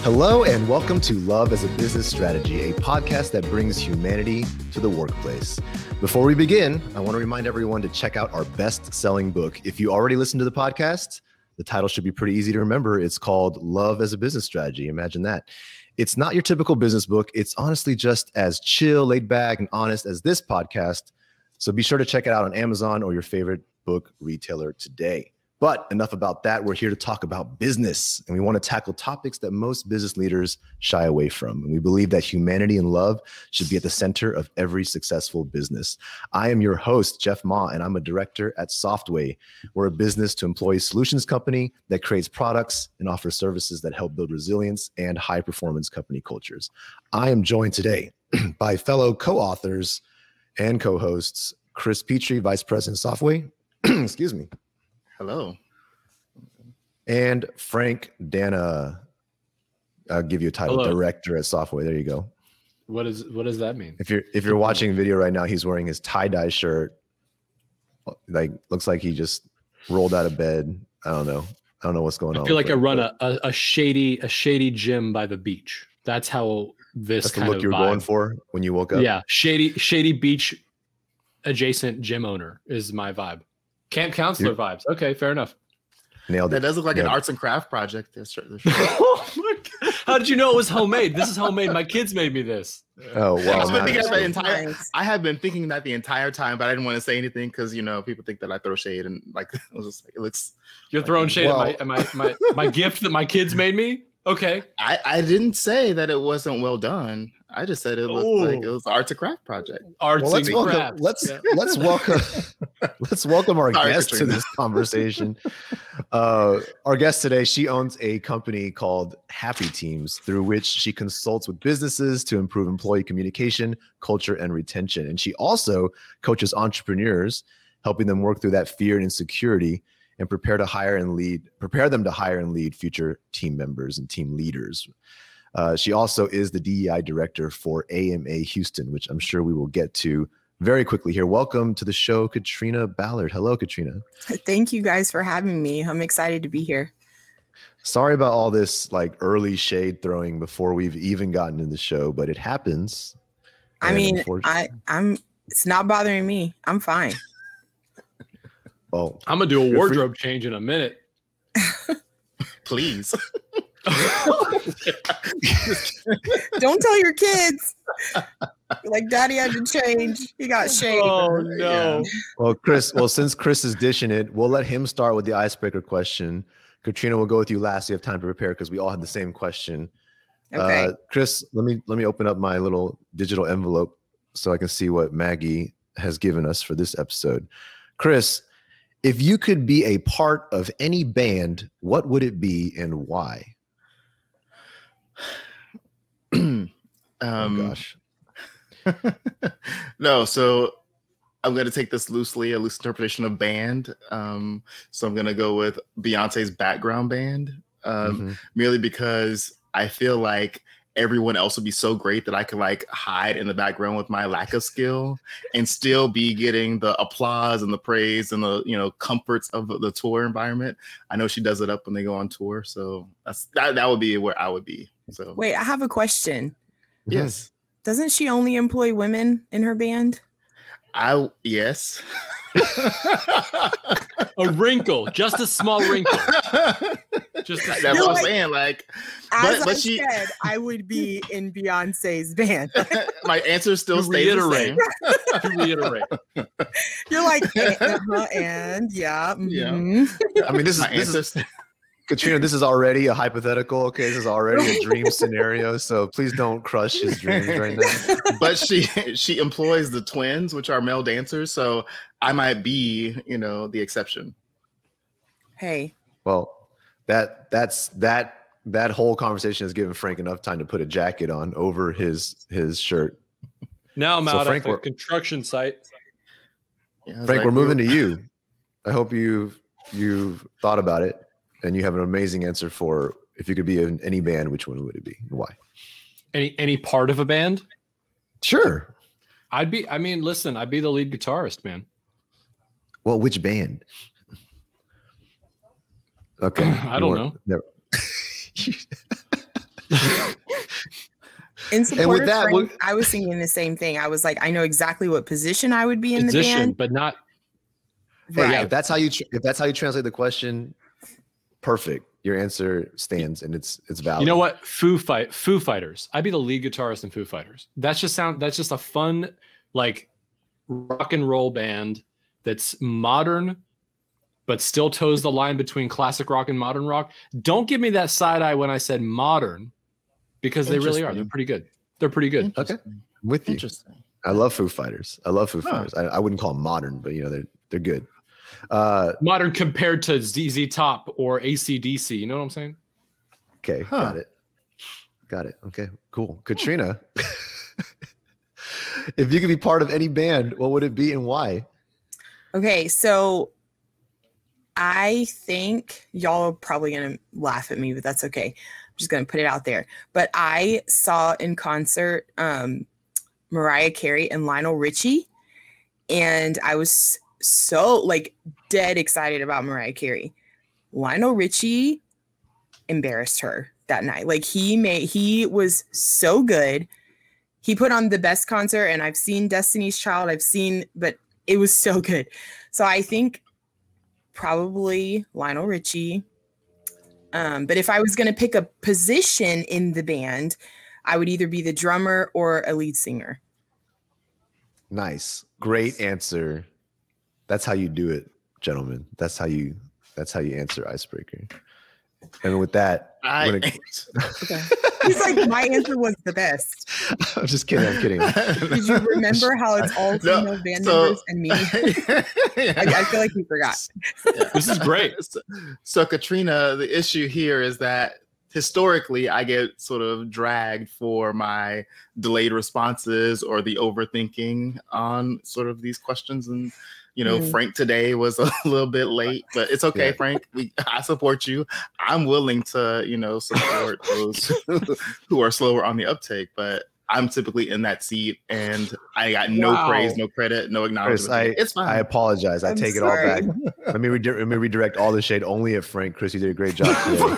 Hello and welcome to Love as a Business Strategy, a podcast that brings humanity to the workplace. Before we begin, I want to remind everyone to check out our best-selling book. If you already listened to the podcast, the title should be pretty easy to remember. It's called Love as a Business Strategy. Imagine that. It's not your typical business book. It's honestly just as chill, laid back, and honest as this podcast. So be sure to check it out on Amazon or your favorite book retailer today. But enough about that. We're here to talk about business, and we want to tackle topics that most business leaders shy away from. And we believe that humanity and love should be at the center of every successful business. I am your host, Jeff Ma, and I'm a director at Softway. We're a business to employee solutions company that creates products and offers services that help build resilience and high performance company cultures. I am joined today by fellow co-authors and co-hosts, Chris Petrie, Vice President, Softway. Excuse me. Hello. And Frank Dana. I'll give you a title. Hello. Director at Softway. There you go. What does that mean? If you're watching video right now, he's wearing his tie-dye shirt. Like, looks like he just rolled out of bed. I don't know what's going on. I feel like I run a shady gym by the beach. That's how this kind of look you're going for when you woke up. Yeah, shady beach adjacent gym owner is my vibe. Camp counselor vibes. Okay, fair enough. Nailed it. That does look like an arts and craft project. Oh my God. How did you know it was homemade? This is homemade. My kids made me this. Oh wow! I have been thinking that the entire time, but I didn't want to say anything because people think that I throw shade, and like it was just like it looks. You're throwing shade at my gift that my kids made me. Okay. I didn't say that it wasn't well done. I just said it looked like it was an arts and craft project. Let's welcome our guest to this conversation. Our guest today, she owns a company called Happy Teams, through which she consults with businesses to improve employee communication, culture, and retention. And she also coaches entrepreneurs, helping them work through that fear and insecurity and prepare them to hire and lead future team members and team leaders. She also is the DEI director for AMA Houston, which I'm sure we will get to very quickly here. Welcome to the show, Catrina Ballard. Hello, Catrina. Thank you guys for having me. I'm excited to be here. Sorry about all this like early shade throwing before we've even gotten in the show, but it happens. I mean, it's not bothering me. I'm fine. Well, I'm gonna do a wardrobe change in a minute. Please. Don't tell your kids. Like, Daddy had to change. He got shaved. Oh no. Yeah. Well, since Chris is dishing it, we'll let him start with the icebreaker question. Katrina, we'll go with you last. You have time to prepare because we all had the same question. Okay. Chris, let me open up my little digital envelope so I can see what Maggie has given us for this episode. Chris, if you could be a part of any band, what would it be and why? Oh gosh. No, so I'm going to take this loosely, a loose interpretation of band. So I'm going to go with Beyonce's background band, merely because I feel like everyone else would be so great that I could like hide in the background with my lack of skill and still be getting the applause and the praise and the comforts of the tour environment. I know she does it up when they go on tour, so that would be where I would be. So wait, I have a question. Yes. Doesn't she only employ women in her band? Yes. A wrinkle, just a small wrinkle. Just that's what I'm saying. Like, but she said, I would be in Beyonce's band. My answer still stays the same. To reiterate. You're like, and yeah. Yeah. I mean, this is Katrina, this is already a hypothetical. Okay, this is already a dream scenario. So please don't crush his dreams right now. But she employs the twins, which are male dancers. So I might be, the exception. Hey. Well, that whole conversation has given Frank enough time to put a jacket on over his shirt. Now I'm out at the construction site. Yeah, Frank, we're moving to you. I hope you've thought about it. And you have an amazing answer for if you could be in any band, which one would it be and why? Any part of a band? Sure. I'd be the lead guitarist, man. Well, which band? Okay. I don't know. Never. In support with of that, Frank, I was thinking the same thing. I was like, I know exactly what position I would be in the band, but not Hey, right? yeah, if that's how you translate the question, perfect. Your answer stands and it's valid. You know what? Foo Fighters. I'd be the lead guitarist in Foo Fighters. That's just a fun, like, rock and roll band that's modern, but still toes the line between classic rock and modern rock. Don't give me that side eye when I said modern, because they really are. They're pretty good. They're pretty good. Okay, I'm with you. Interesting. I love Foo Fighters. Fighters. I wouldn't call them modern, but they're good. Modern compared to ZZ Top or AC/DC. You know what I'm saying? Okay, got it. Okay, cool. Katrina, if you could be part of any band, what would it be and why? Okay, so I think y'all are probably gonna laugh at me, but that's okay. I'm just gonna put it out there. But I saw in concert Mariah Carey and Lionel Richie, and I was so like dead excited about Mariah Carey. Lionel Richie embarrassed her that night. Like he was so good. He put on the best concert, and I've seen Destiny's Child. But it was so good. So I think probably Lionel Richie. But if I was going to pick a position in the band, I would either be the drummer or a lead singer. Nice. Great answer. That's how you do it, gentlemen. That's how you answer Icebreaker. And with that, okay. He's like, my answer was the best. I'm just kidding. I'm kidding. Did you remember how it's all female band members and me? I feel like you forgot. Yeah. This is great. So Katrina, the issue here is that historically I get sort of dragged for my delayed responses or the overthinking on sort of these questions. And Frank today was a little bit late, but it's okay, Frank. I support you. I'm willing to, support those who are slower on the uptake, but I'm typically in that seat, and I got no praise, no credit, no acknowledgement. Chris, it's fine. I apologize. I take it all back. Let me redirect all the shade only at Frank. Chris, you did a great job today.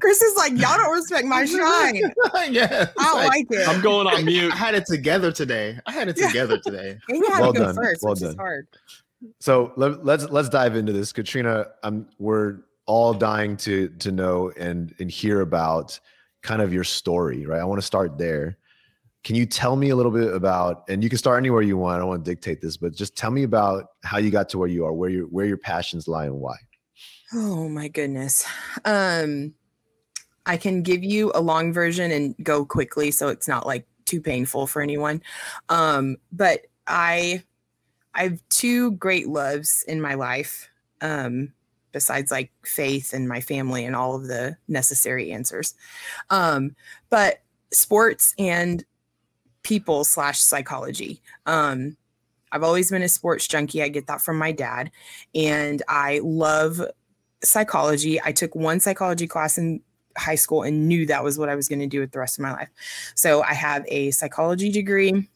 Chris is like, y'all don't respect my shine. Yeah, I don't like it. I'm going on mute. I had it together today. And you had well to go done. first, well which done. is hard. So let's dive into this, Katrina. We're all dying to know and hear about kind of your story, right? I want to start there. Can you tell me a little bit about, and you can start anywhere you want. I don't want to dictate this, but just tell me about how you got to where you are, where your passions lie, and why. Oh my goodness. I can give you a long version and go quickly, so it's not like too painful for anyone. But I have two great loves in my life, besides like faith and my family and all of the necessary answers. But sports and people / psychology. I've always been a sports junkie. I get that from my dad, and I love psychology. I took one psychology class in high school and knew that was what I was going to do with the rest of my life. So I have a psychology degree,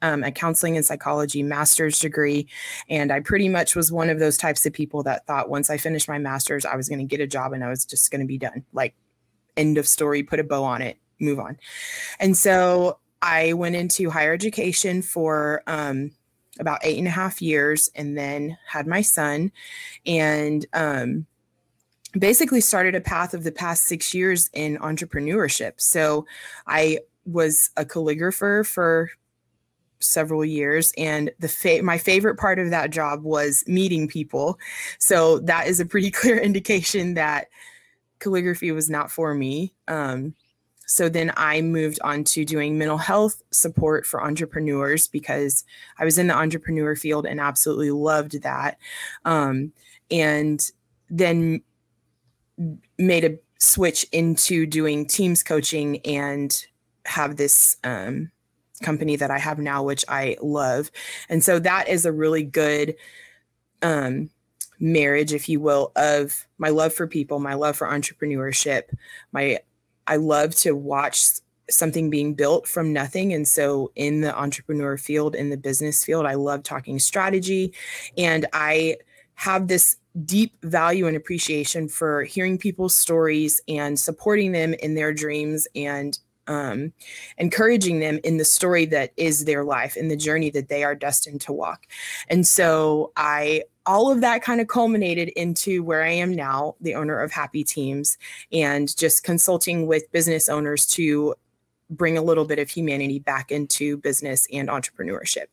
a counseling and psychology master's degree. And I pretty much was one of those types of people that thought once I finished my master's, I was going to get a job and I was just going to be done. Like, end of story, put a bow on it, move on. And so I went into higher education for about 8.5 years, and then had my son, and basically started a path of the past 6 years in entrepreneurship. So I was a calligrapher for several years, and my favorite part of that job was meeting people. So that is a pretty clear indication that calligraphy was not for me. So then I moved on to doing mental health support for entrepreneurs, because I was in the entrepreneur field and absolutely loved that. And then made a switch into doing teams coaching and have this company that I have now, which I love. And so that is a really good marriage, if you will, of my love for people, my love for entrepreneurship. I love to watch something being built from nothing. And so in the entrepreneur field, in the business field, I love talking strategy. And I have this deep value and appreciation for hearing people's stories and supporting them in their dreams and encouraging them in the story that is their life and the journey that they are destined to walk. And so all of that kind of culminated into where I am now, the owner of Happy Teams, and just consulting with business owners to bring a little bit of humanity back into business and entrepreneurship.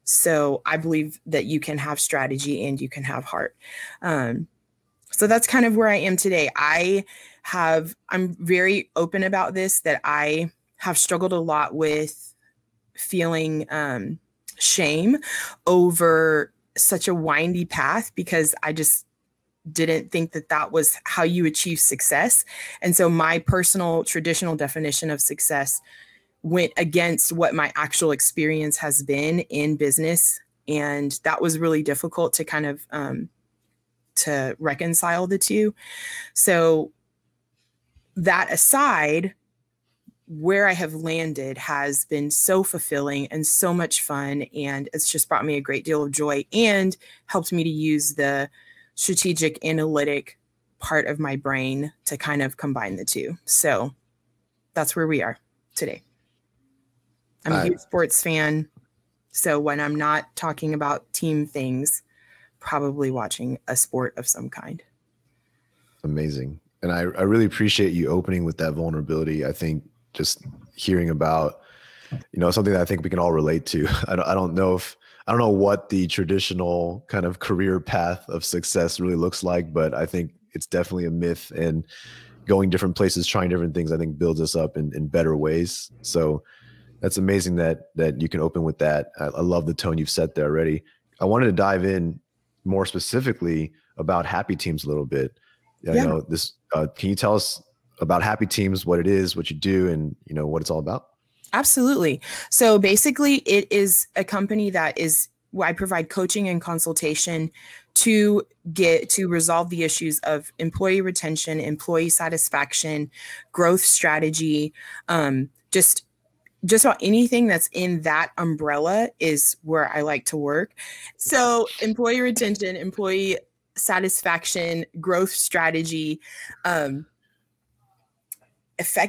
So I believe that you can have strategy and you can have heart. So that's kind of where I am today. I'm very open about this, that I have struggled a lot with feeling shame over such a windy path, because I just didn't think that that was how you achieve success. And so my personal traditional definition of success went against what my actual experience has been in business. And that was really difficult to kind of to reconcile the two. So that aside, where I have landed has been so fulfilling and so much fun. And it's just brought me a great deal of joy and helped me to use the strategic analytic part of my brain to kind of combine the two. So that's where we are today. I'm a huge sports fan. So when I'm not talking about team things, probably watching a sport of some kind. Amazing. And I really appreciate you opening with that vulnerability. I think just hearing about, something that I think we can all relate to. I don't know what the traditional kind of career path of success really looks like, but I think it's definitely a myth, and going different places, trying different things, I think builds us up in better ways. So that's amazing that you can open with that. I love the tone you've set there already. I wanted to dive in more specifically about Happy Teams a little bit. Can you tell us about Happy Teams, what it is, what you do, and what it's all about? Absolutely. So basically, it is a company that is I provide coaching and consultation to resolve the issues of employee retention, employee satisfaction, growth strategy, just about anything that's in that umbrella is where I like to work. So employee retention, employee satisfaction, growth strategy,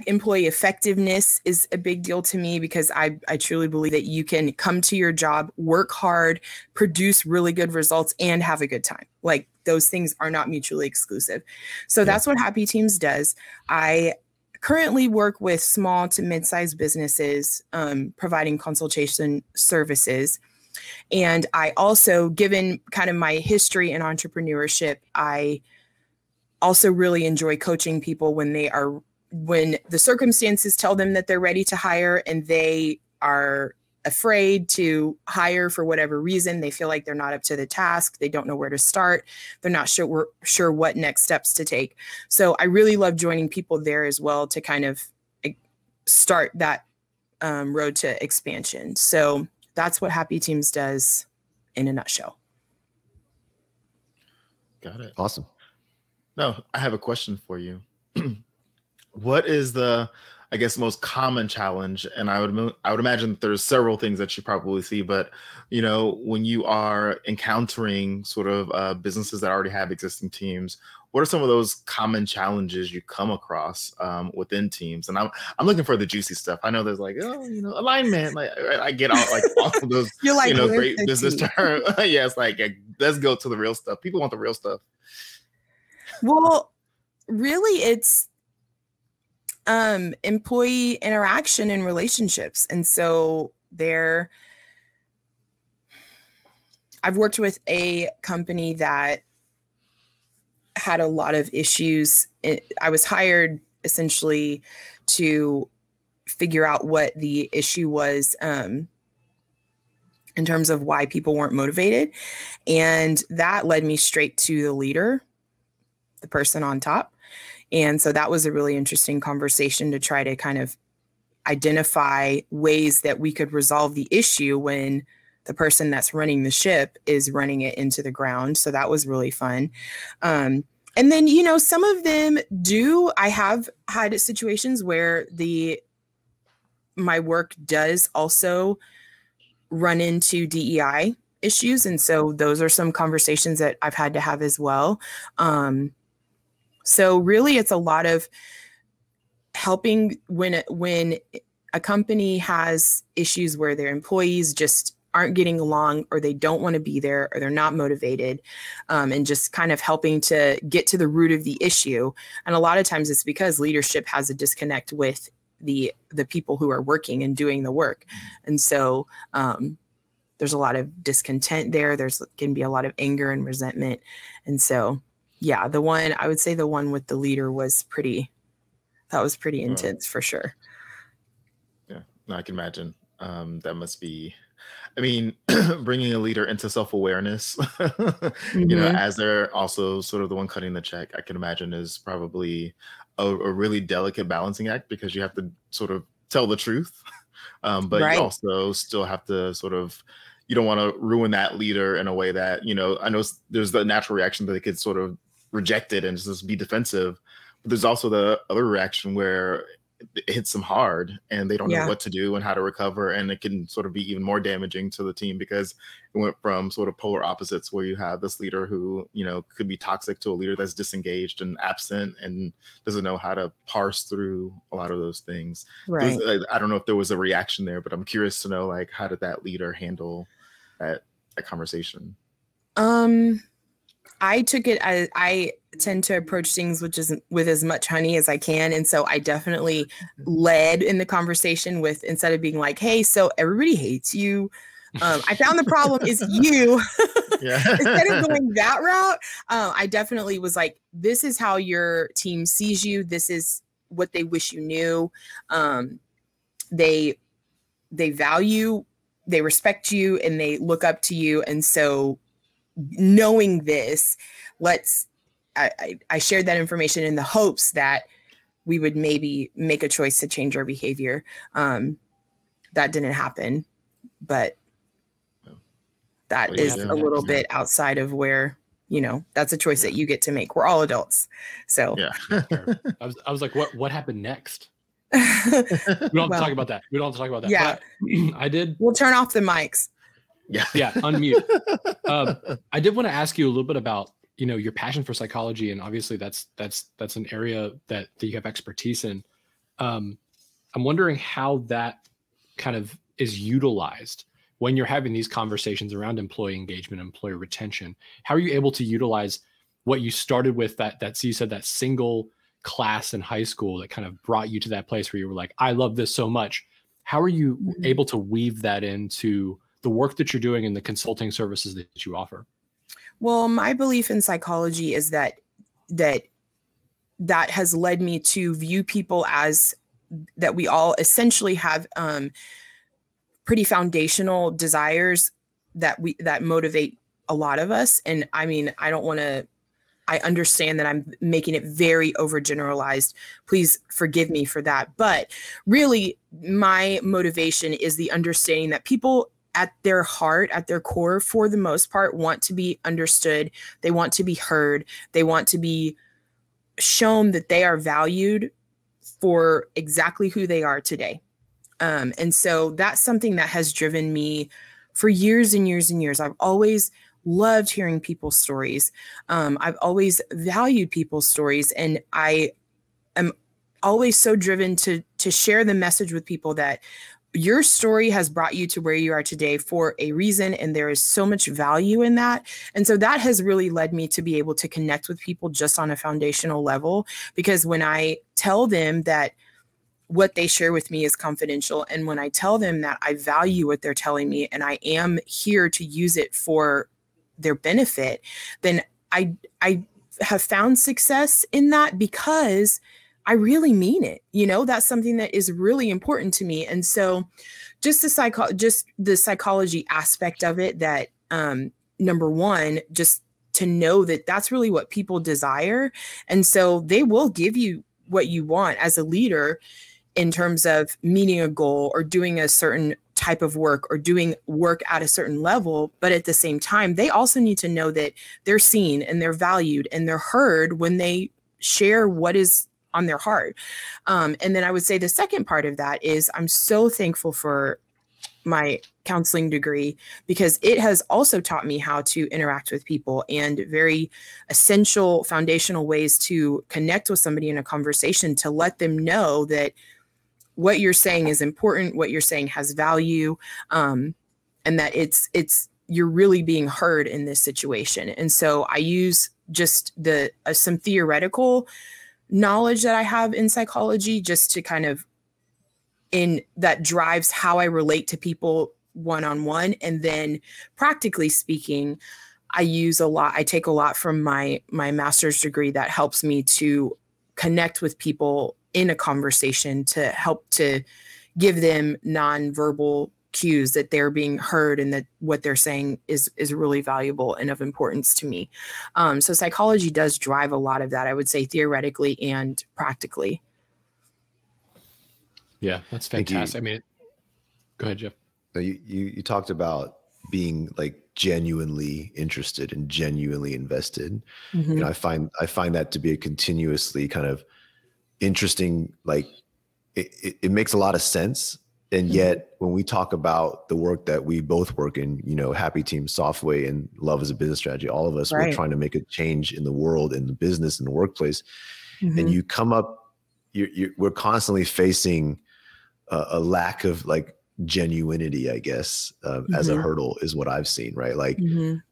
employee effectiveness is a big deal to me, because I truly believe that you can come to your job, work hard, produce really good results, and have a good time. Like, those things are not mutually exclusive. So that's what Happy Teams does. I currently work with small to mid-sized businesses, providing consultation services. And I also, given kind of my history in entrepreneurship, I also really enjoy coaching people when the circumstances tell them that they're ready to hire and they are afraid to hire for whatever reason. They feel like they're not up to the task. They don't know where to start. They're not sure what next steps to take. So I really love joining people there as well to kind of start that road to expansion. So that's what Happy Teams does in a nutshell. Got it. Awesome. No, I have a question for you. What is the, I guess, most common challenge? And I would imagine that there's several things that you probably see, but when you are encountering sort of businesses that already have existing teams, what are some of those common challenges you come across within teams? And I'm looking for the juicy stuff. I know there's alignment. Like, I get all of those great business terms. Yeah, it's like, let's go to the real stuff. People want the real stuff. Well, really, it's employee interaction and relationships. And so I've worked with a company that had a lot of issues. I was hired essentially to figure out what the issue was in terms of why people weren't motivated. And that led me straight to the leader, the person on top. And so that was a really interesting conversation to try to kind of identify ways that we could resolve the issue when the person that's running the ship is running it into the ground. So that was really fun. And then, some of them I have had situations where my work does also run into DEI issues. And so those are some conversations that I've had to have as well. So really it's a lot of helping when a company has issues where their employees just aren't getting along, or they don't want to be there, or they're not motivated, and just kind of helping to get to the root of the issue. And a lot of times it's because leadership has a disconnect with the people who are working and doing the work. And so there's a lot of discontent there. Can be a lot of anger and resentment. And so, yeah, I would say the one with the leader was pretty intense for sure. Yeah, no, I can imagine. That must be, I mean, bringing a leader into self-awareness, as they're also sort of the one cutting the check, I can imagine is probably a really delicate balancing act, because you have to sort of tell the truth, but you also still have to sort of, you don't want to ruin that leader in a way that, I know there's the natural reaction that they could sort of reject it and just be defensive, but there's also the other reaction where it hits them hard and they don't know what to do and how to recover. And it can sort of be even more damaging to the team, because it went from sort of polar opposites, where you have this leader who, could be toxic, to a leader that's disengaged and absent and doesn't know how to parse through a lot of those things. Right. I don't know if there was a reaction there, but I'm curious to know, like, how did that leader handle that conversation? I took it as I tend to approach things with as much honey as I can. And so I definitely led in the conversation with, instead of being like, hey, so everybody hates you. I found the problem is you. Instead of going that route, I definitely was like, this is how your team sees you. This is what they wish you knew. They value, they respect you, and they look up to you. And so knowing this, I shared that information in the hopes that we would maybe make a choice to change our behavior. That didn't happen, but that is a little bit outside of where, that's a choice that you get to make. We're all adults. So I was like, what happened next? We don't have to talk about that. Yeah. But I did. We'll turn off the mics. Yeah. Unmute. I did want to ask you a little bit about, your passion for psychology. And obviously that's an area that you have expertise in. I'm wondering how that kind of is utilized when you're having these conversations around employee engagement, employee retention. How are you able to utilize what you started with, so you said that single class in high school that kind of brought you to that place where you were like, I love this so much. How are you able to weave that into the work that you're doing and the consulting services that you offer? Well, my belief in psychology is that has led me to view people as that we all essentially have pretty foundational desires that motivate a lot of us. And I mean, I understand that I'm making it very overgeneralized. Please forgive me for that. But really, my motivation is the understanding that people at their heart, at their core, for the most part, want to be understood. They want to be heard. They want to be shown that they are valued for exactly who they are today. And so that's something that has driven me for years and years and years. I've always loved hearing people's stories. I've always valued people's stories. And I am always so driven to share the message with people that your story has brought you to where you are today for a reason, and there is so much value in that. And so that has really led me to be able to connect with people just on a foundational level, because when I tell them that what they share with me is confidential, and when I tell them that I value what they're telling me and I am here to use it for their benefit, then I have found success in that, because I really mean it. That's something that is really important to me. And so just the psychology aspect of it, that number one, just to know that that's really what people desire. And so they will give you what you want as a leader in terms of meeting a goal or doing a certain type of work or doing work at a certain level. But at the same time, they also need to know that they're seen and they're valued and they're heard when they share what is on their heart. And then I would say the second part of that is I'm so thankful for my counseling degree, because it has also taught me how to interact with people and very essential foundational ways to connect with somebody in a conversation, to let them know that what you're saying is important, what you're saying has value, and that you're really being heard in this situation. And so I use just some theoretical knowledge that I have in psychology just to kind of that drives how I relate to people one-on-one. And then practically speaking, I take a lot from my master's degree that helps me to connect with people in a conversation, to help to give them nonverbal cues that they're being heard and that what they're saying is really valuable and of importance to me. So psychology does drive a lot of that, I would say, theoretically and practically. Yeah, that's fantastic. I mean, go ahead, Jeff. You talked about being like genuinely interested and genuinely invested. Mm-hmm. You know, I find that to be a continuously kind of interesting, like it makes a lot of sense. And yet when we talk about the work that we both work in, you know, Happy Team, Softway, and Love as a Business Strategy, all of us, we're trying to make a change in the world, in the business, in the workplace. Mm-hmm. And you come up, we're constantly facing a lack of like genuinity, I guess, as a hurdle is what I've seen, right? Like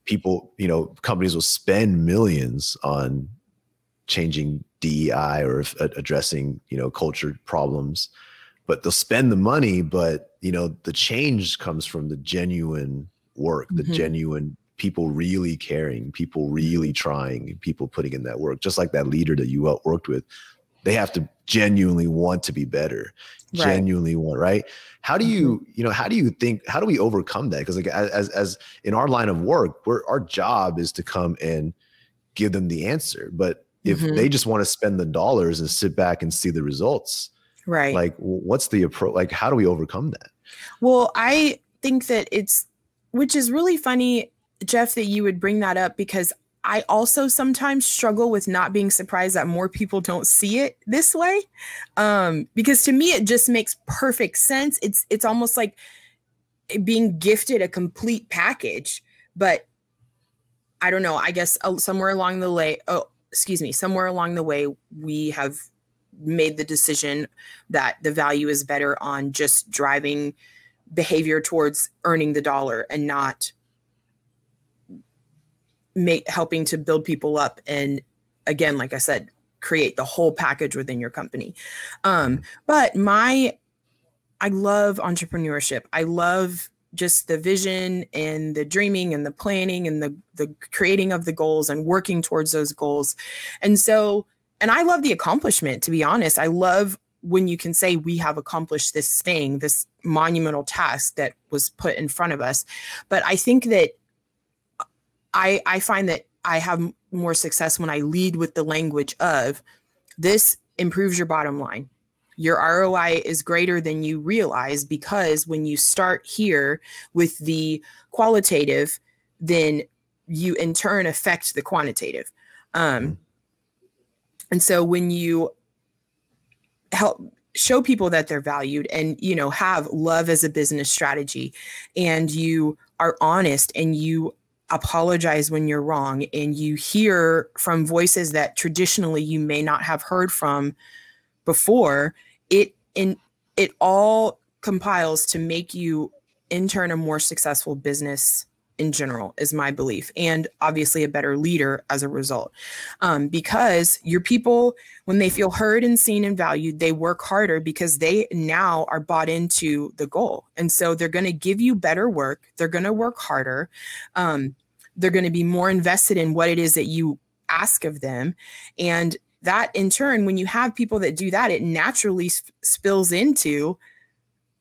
people, you know, companies will spend millions on changing DEI or addressing, you know, culture problems, but they'll spend the money, but, you know, the change comes from the genuine work, the genuine people really caring, people really trying, people putting in that work. Just like that leader that you worked with, they have to genuinely want to be better, genuinely want, right? How do you, you know, how do you think, how do we overcome that? Because like as in our line of work, our job is to come and give them the answer. But if they just want to spend the dollars and sit back and see the results, right? Like, what's the approach? Like, how do we overcome that? Well, I think that which is really funny, Jeff, that you would bring that up, because I also sometimes struggle with not being surprised that more people don't see it this way. Because to me, it just makes perfect sense. It's almost like being gifted a complete package, but I don't know, I guess somewhere along the way, we have made the decision that the value is better on just driving behavior towards earning the dollar and not helping to build people up. And again, like I said, create the whole package within your company. But I love entrepreneurship. I love just the vision and the dreaming and the planning and the creating of the goals and working towards those goals. And I love the accomplishment, to be honest. I love when you can say we have accomplished this thing, this monumental task that was put in front of us. But I think that I find that I have more success when I lead with the language of this improves your bottom line. Your ROI is greater than you realize, because when you start here with the qualitative, then you in turn affect the quantitative. And so when you help show people that they're valued and, you know, have love as a business strategy, and you are honest and you apologize when you're wrong, and you hear from voices that traditionally you may not have heard from before, it all compiles to make you in turn a more successful business in general, is my belief, and obviously a better leader as a result. Because your people, when they feel heard and seen and valued, they work harder because they now are bought into the goal. And so they're going to give you better work. They're going to work harder. They're going to be more invested in what it is that you ask of them. And that in turn, when you have people that do that, it naturally spills into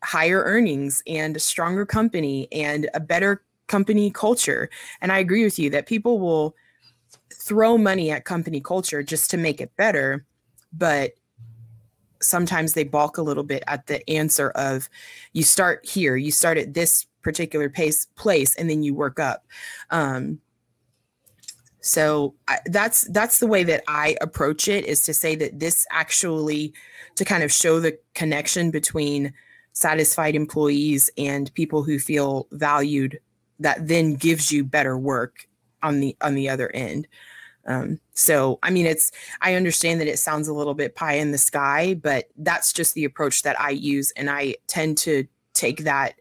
higher earnings and a stronger company and a better company culture. And I agree with you that people will throw money at company culture just to make it better, but sometimes they balk a little bit at the answer of, you start here, you start at this particular place, and then you work up. So that's the way that I approach it, is to say that this actually, to kind of show the connection between satisfied employees and people who feel valued, that then gives you better work on the other end. So, I mean, I understand that it sounds a little bit pie in the sky, but that's just the approach that I use. And I tend to take that,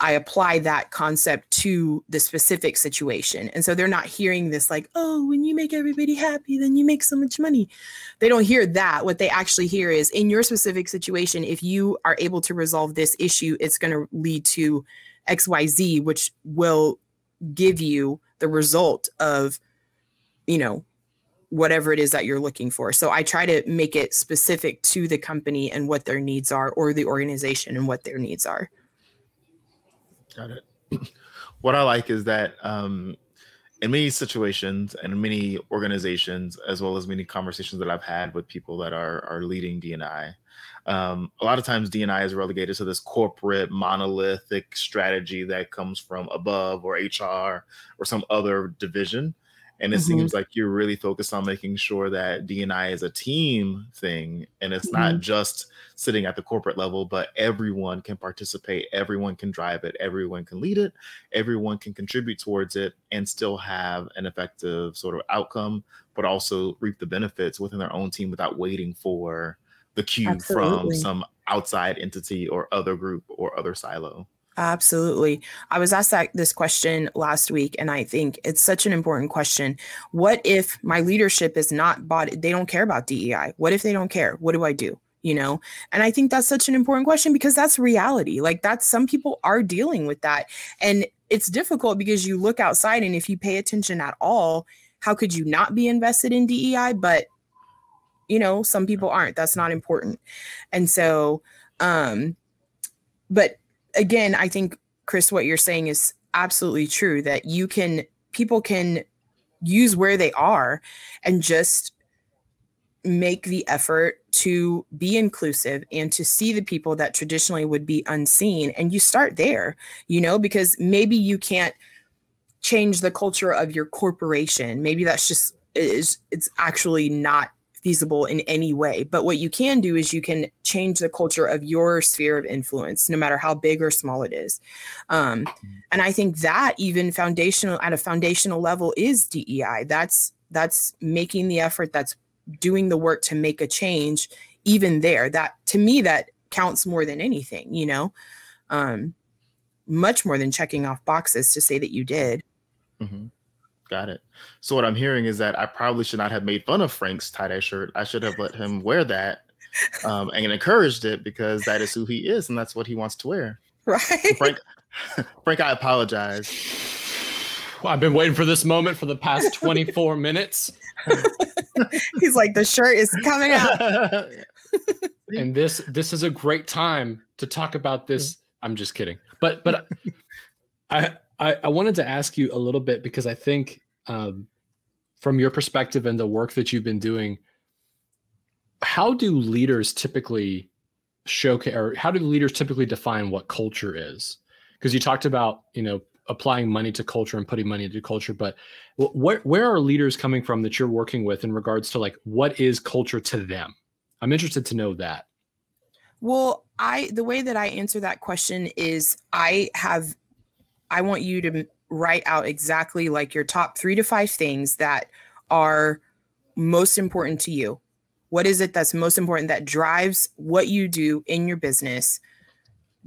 I apply that concept to the specific situation. And so they're not hearing this like, oh, when you make everybody happy, then you make so much money. They don't hear that. What they actually hear is, in your specific situation, if you are able to resolve this issue, it's going to lead to XYZ, which will give you the result of, whatever it is that you're looking for. So I try to make it specific to the company and what their needs are, or the organization and what their needs are. Got it. What I like is that in many situations and in many organizations, as well as many conversations that I've had with people that are leading D&I, a lot of times D&I is relegated to this corporate monolithic strategy that comes from above, or HR, or some other division. And it seems like you're really focused on making sure that D&I is a team thing. And it's not just sitting at the corporate level, but everyone can participate. Everyone can drive it. Everyone can lead it. Everyone can contribute towards it and still have an effective sort of outcome, but also reap the benefits within their own team without waiting for the cue from some outside entity or other group or other silo. Absolutely. I was asked this question last week, and I think it's such an important question. What if my leadership is not bought? They don't care about DEI. What if they don't care? What do I do? And I think that's such an important question, because that's reality. Like, some people are dealing with that. And it's difficult because you look outside, and if you pay attention at all, how could you not be invested in DEI? But, some people aren't. That's not important. And so, but again, I think, Chris, what you're saying is absolutely true, that people can use where they are and just make the effort to be inclusive and to see the people that traditionally would be unseen. And you start there, because maybe you can't change the culture of your corporation. Maybe it's actually not feasible in any way. But what you can do is you can change the culture of your sphere of influence, no matter how big or small it is. And I think that even at a foundational level is DEI. That's making the effort, that's doing the work to make a change. Even there, that to me, that counts more than anything, much more than checking off boxes to say that you did. Mm-hmm. Got it. So what I'm hearing is that I probably should not have made fun of Frank's tie-dye shirt. I should have let him wear that and encouraged it, because that is who he is and that's what he wants to wear. Right. So Frank, I apologize. Well, I've been waiting for this moment for the past 24 minutes. He's like, the shirt is coming out. And this is a great time to talk about this. I'm just kidding. But I wanted to ask you a little bit, because I think from your perspective and the work that you've been doing, how do leaders typically showcase, or how do leaders typically define what culture is? Because you talked about, applying money to culture and putting money into culture, but where are leaders coming from that you're working with in regards to, like, what is culture to them? I'm interested to know that. Well, the way that I answer that question is I want you to write out exactly like your top 3 to 5 things that are most important to you. What is it that's most important that drives what you do in your business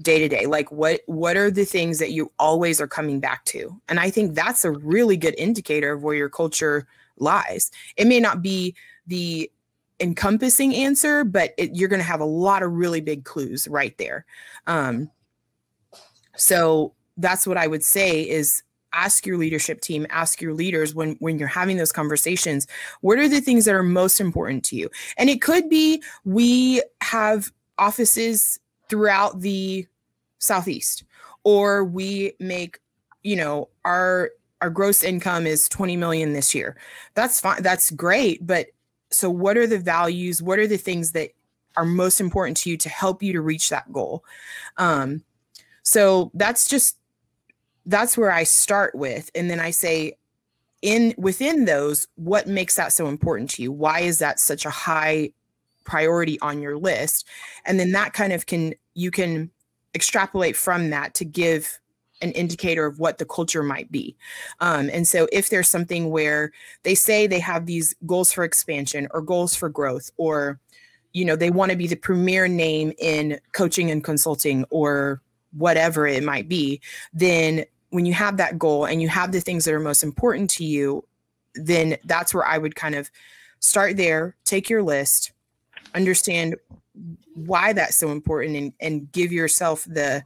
day to day? Like, what are the things that you always are coming back to? And I think that's a really good indicator of where your culture lies. It may not be the encompassing answer, but you're going to have a lot of really big clues right there. So that's what I would say is ask your leadership team, ask your leaders when you're having those conversations, what are the things that are most important to you? And it could be, we have offices throughout the Southeast, or we make, our gross income is 20 million this year. That's fine. That's great. But so what are the values? What are the things that are most important to you to help you to reach that goal? So that's where I start with. And then I say, within those, what makes that so important to you? Why is that such a high priority on your list. And then that kind of you can extrapolate from that to give an indicator of what the culture might be. And so if there's something where they say they have these goals for expansion or goals for growth, or, they want to be the premier name in coaching and consulting or whatever it might be, then when you have that goal and you have the things that are most important to you, then that's where I would kind of start there, take your list, understand why that's so important, and give yourself the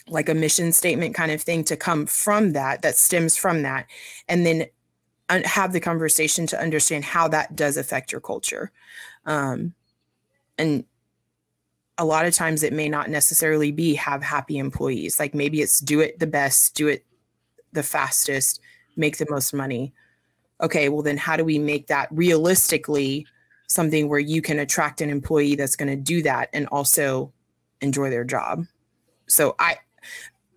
like a mission statement kind of thing to come from that stems from that, and then have the conversation to understand how that does affect your culture. And a lot of times it may not necessarily be have happy employees. Like maybe it's do it the best, do it the fastest, make the most money. Okay, well then how do we make that realistically something where you can attract an employee that's going to do that and also enjoy their job? So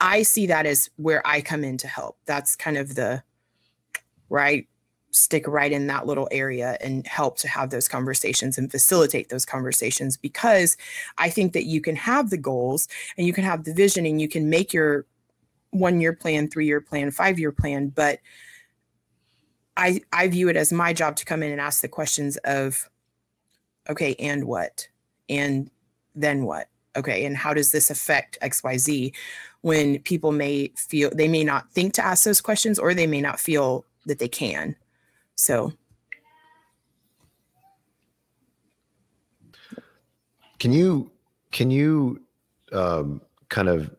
I see that as where I come in to help. That's kind of where I stick right in that little area and help to have those conversations and facilitate those conversations, because I think that you can have the goals and you can have the vision and you can make your 1-year plan, 3-year plan, 5-year plan. But I view it as my job to come in and ask the questions of, okay, and what? And then what? Okay, and how does this affect XYZ? When people may not think to ask those questions, or they may not feel that they can. So. Can you kind of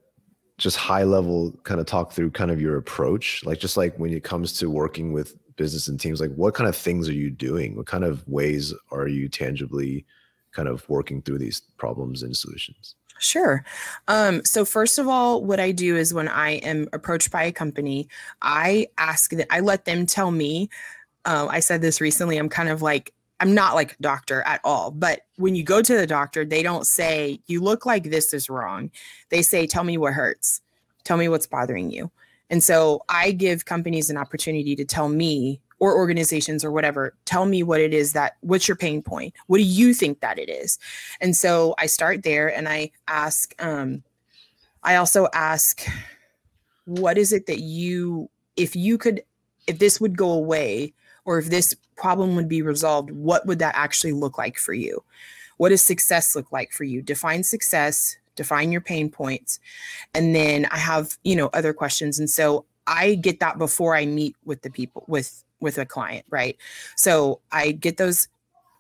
just high level kind of talk through kind of your approach? Like, just like when it comes to working with business and teams, like what kind of things are you doing? What kind of ways are you tangibly kind of working through these problems and solutions? Sure. So first of all, what I do is when I am approached by a company, I let them tell me, I said this recently, I'm not like a doctor at all, but when you go to the doctor, they don't say, you look like this is wrong. They say, tell me what hurts. Tell me what's bothering you. And so I give companies an opportunity to tell me, or organizations or whatever, tell me what it is what's your pain point? What do you think that it is? And so I start there and I ask, I also ask, what is it that if this would go away, or if this problem would be resolved, what would that actually look like for you? What does success look like for you? Define success, define your pain points. And then I have, other questions. And so I get that before I meet with the people, with a client, right? So I get those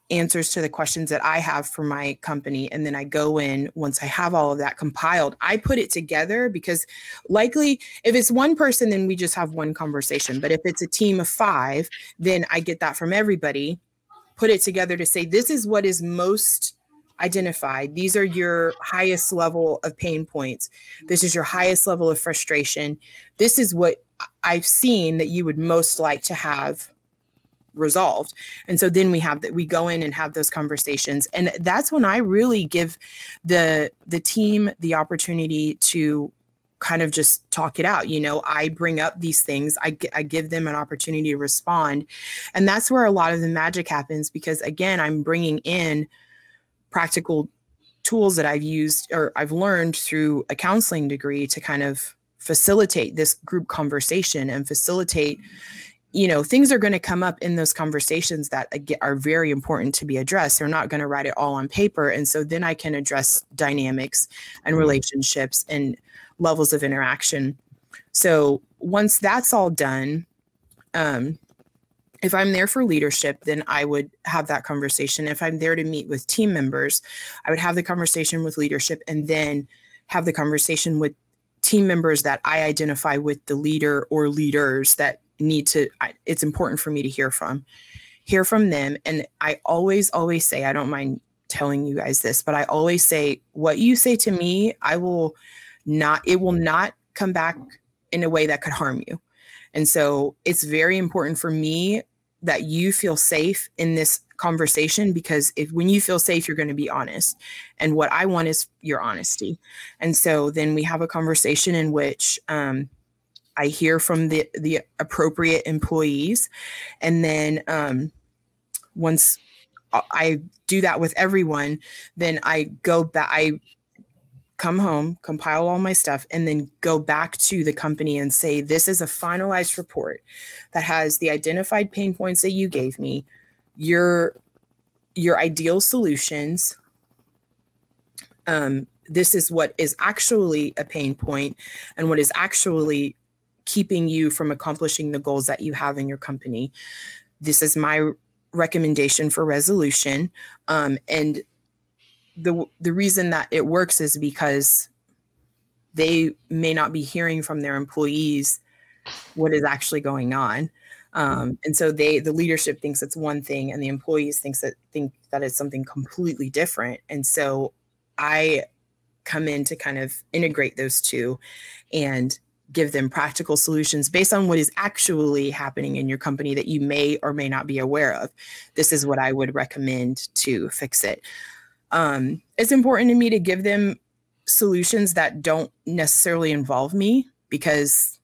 answers to the questions that I have for my company. And then I go in, once I have all of that compiled, I put it together, because likely if it's one person, then we just have one conversation. But if it's a team of 5, then I get that from everybody, put it together to say, this is what is most identified. These are your highest level of pain points. This is your highest level of frustration. This is what I've seen that you would most like to have resolved. And so then we go in and have those conversations. And that's when I really give the team the opportunity to kind of just talk it out. I bring up these things, I give them an opportunity to respond. And that's where a lot of the magic happens, because again, I'm bringing in practical tools that I've used or I've learned through a counseling degree to kind of facilitate this group conversation and facilitate, things are going to come up in those conversations that are very important to be addressed. They're not going to write it all on paper. And so then I can address dynamics and relationships and levels of interaction. So once that's all done, if I'm there for leadership, then I would have that conversation. If I'm there to meet with team members, I would have the conversation with leadership, and then have the conversation with team members that I identify with the leader or leaders that it's important for me to hear from them. And I always say, I don't mind telling you guys this, but I always say, what you say to me, it will not come back in a way that could harm you. And so it's very important for me that you feel safe in this conversation, because when you feel safe, you're going to be honest. And what I want is your honesty. And so then we have a conversation in which I hear from the appropriate employees. And then once I do that with everyone. Then I go back, I come home, compile all my stuff, and then go back to the company and say, this is a finalized report that has the identified pain points that you gave me, your ideal solutions. This is what is actually a pain point and what is actually keeping you from accomplishing the goals that you have in your company. This is my recommendation for resolution. And the reason that it works is because they may not be hearing from their employees what is actually going on. And so the leadership thinks it's one thing and the employees think that it's something completely different. And so I come in to kind of integrate those two and give them practical solutions based on what is actually happening in your company that you may or may not be aware of. This is what I would recommend to fix it. It's important to me to give them solutions that don't necessarily involve me, because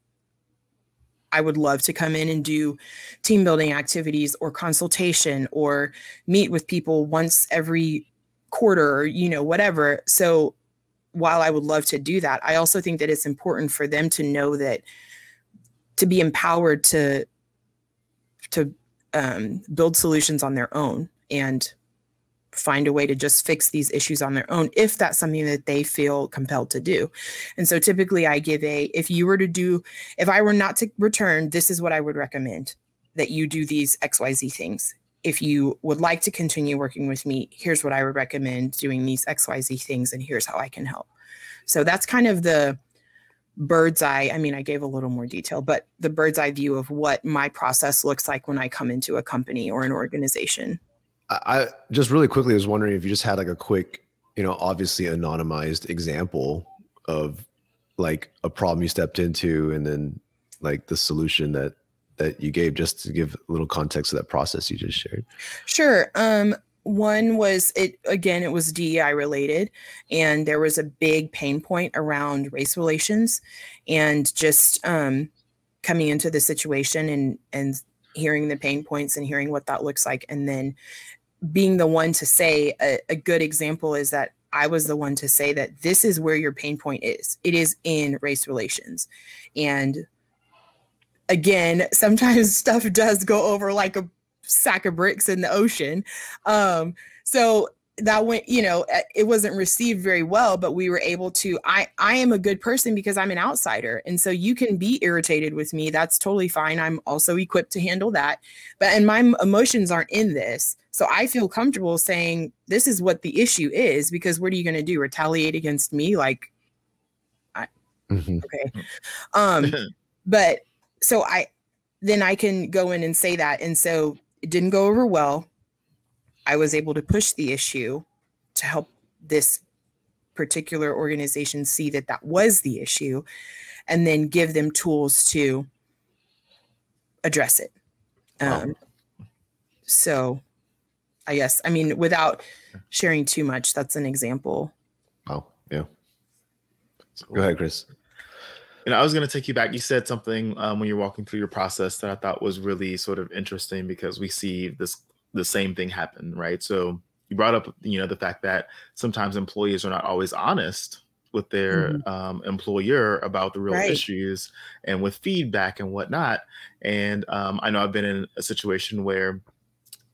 I would love to come in and do team building activities or consultation or meet with people once every quarter or, whatever. So while I would love to do that, I also think that it's important for them to know that, to be empowered to build solutions on their own and find a way to just fix these issues on their own, if that's something that they feel compelled to do. And so typically I give if I were not to return, this is what I would recommend, that you do these XYZ things. If you would like to continue working with me, here's what I would recommend doing these XYZ things, and here's how I can help. So that's kind of the bird's eye. I mean, I gave a little more detail, but the bird's eye view of what my process looks like when I come into a company or an organization. I just really quickly was wondering if you just had like a quick, obviously anonymized example of like a problem you stepped into and then like the solution that you gave, just to give a little context to that process you just shared. Sure. One was it was DEI related, and there was a big pain point around race relations, and just coming into the situation and hearing the pain points and hearing what that looks like. And then being the one to say, a good example is that I was the one to say that this is where your pain point is. It is in race relations. And again, sometimes stuff does go over like a sack of bricks in the ocean. So that went, it wasn't received very well, but we were able to, I am a good person because I'm an outsider. And so you can be irritated with me. That's totally fine. I'm also equipped to handle that. And my emotions aren't in this. So I feel comfortable saying, this is what the issue is, because what are you going to do? Retaliate against me? Like, okay. But so then I can go in and say that. And so it didn't go over well. I was able to push the issue to help this particular organization see that was the issue, and then give them tools to address it. Wow. So I guess, without sharing too much, that's an example. Wow. Yeah. Go ahead, Chris. I was going to take you back. You said something when you're walking through your process that I thought was really sort of interesting, because we see the same thing happen, right? So you brought up, the fact that sometimes employees are not always honest with their employer about the real issues and with feedback and whatnot. And I know I've been in a situation where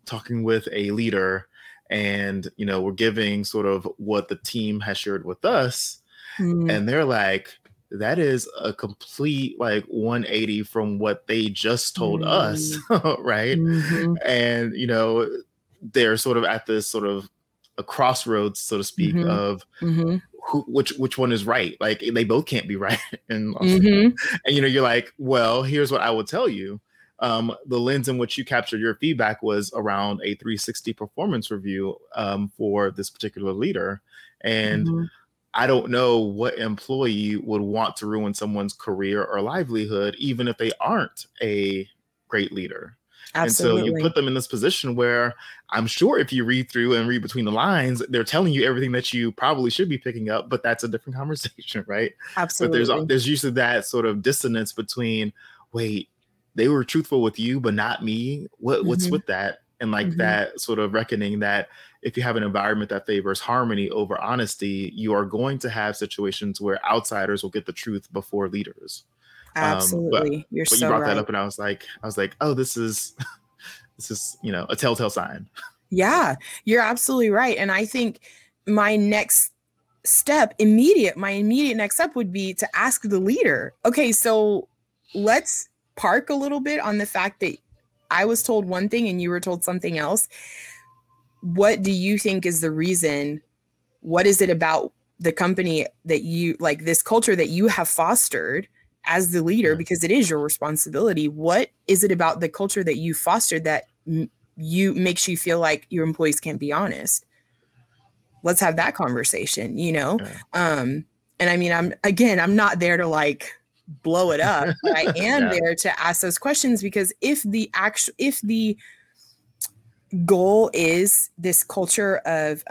talking with a leader and, we're giving sort of what the team has shared with us. And they're like, that is a complete 180 from what they just told us, right? And, they're sort of at this sort of a crossroads, so to speak, of which one is right. Like, they both can't be right. And, you're like, well, here's what I will tell you. The lens in which you captured your feedback was around a 360 performance review for this particular leader. And I don't know what employee would want to ruin someone's career or livelihood, even if they aren't a great leader. Absolutely. And so you put them in this position where I'm sure if you read through and read between the lines, they're telling you everything that you probably should be picking up, but that's a different conversation, right? Absolutely. But there's usually that sort of dissonance between, wait, they were truthful with you, but not me. What's with that? and like that sort of reckoning that if you have an environment that favors harmony over honesty, you are going to have situations where outsiders will get the truth before leaders. Absolutely. But you brought that up, and I was like, oh, this is a telltale sign. Yeah, you're absolutely right. And I think my immediate next step would be to ask the leader, okay, so let's park a little bit on the fact that I was told one thing and you were told something else. What do you think is the reason? What is it about the company that you like, this culture that you have fostered as the leader, because it is your responsibility? What is it about the culture that you fostered that makes you feel like your employees can't be honest? Let's have that conversation, Yeah. And I mean, I'm not there to like blow it up, but I am there to ask those questions, because if the goal is this culture of,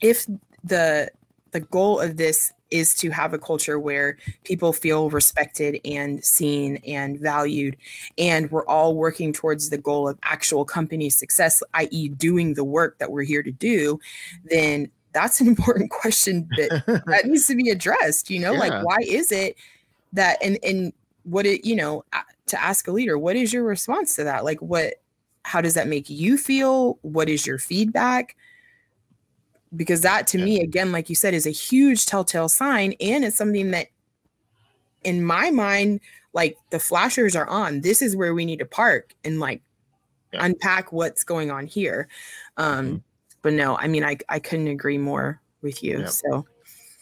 if the goal of this is to have a culture where people feel respected and seen and valued, and we're all working towards the goal of actual company success, i.e. doing the work that we're here to do, then that's an important question that needs to be addressed, like, why is it that, and what it, to ask a leader, what is your response to that? Like, how does that make you feel? What is your feedback? Because that, to me, again, like you said, is a huge telltale sign. And it's something that, in my mind, like, the flashers are on. This is where we need to park and like unpack what's going on here. But no, I mean, I couldn't agree more with you. So,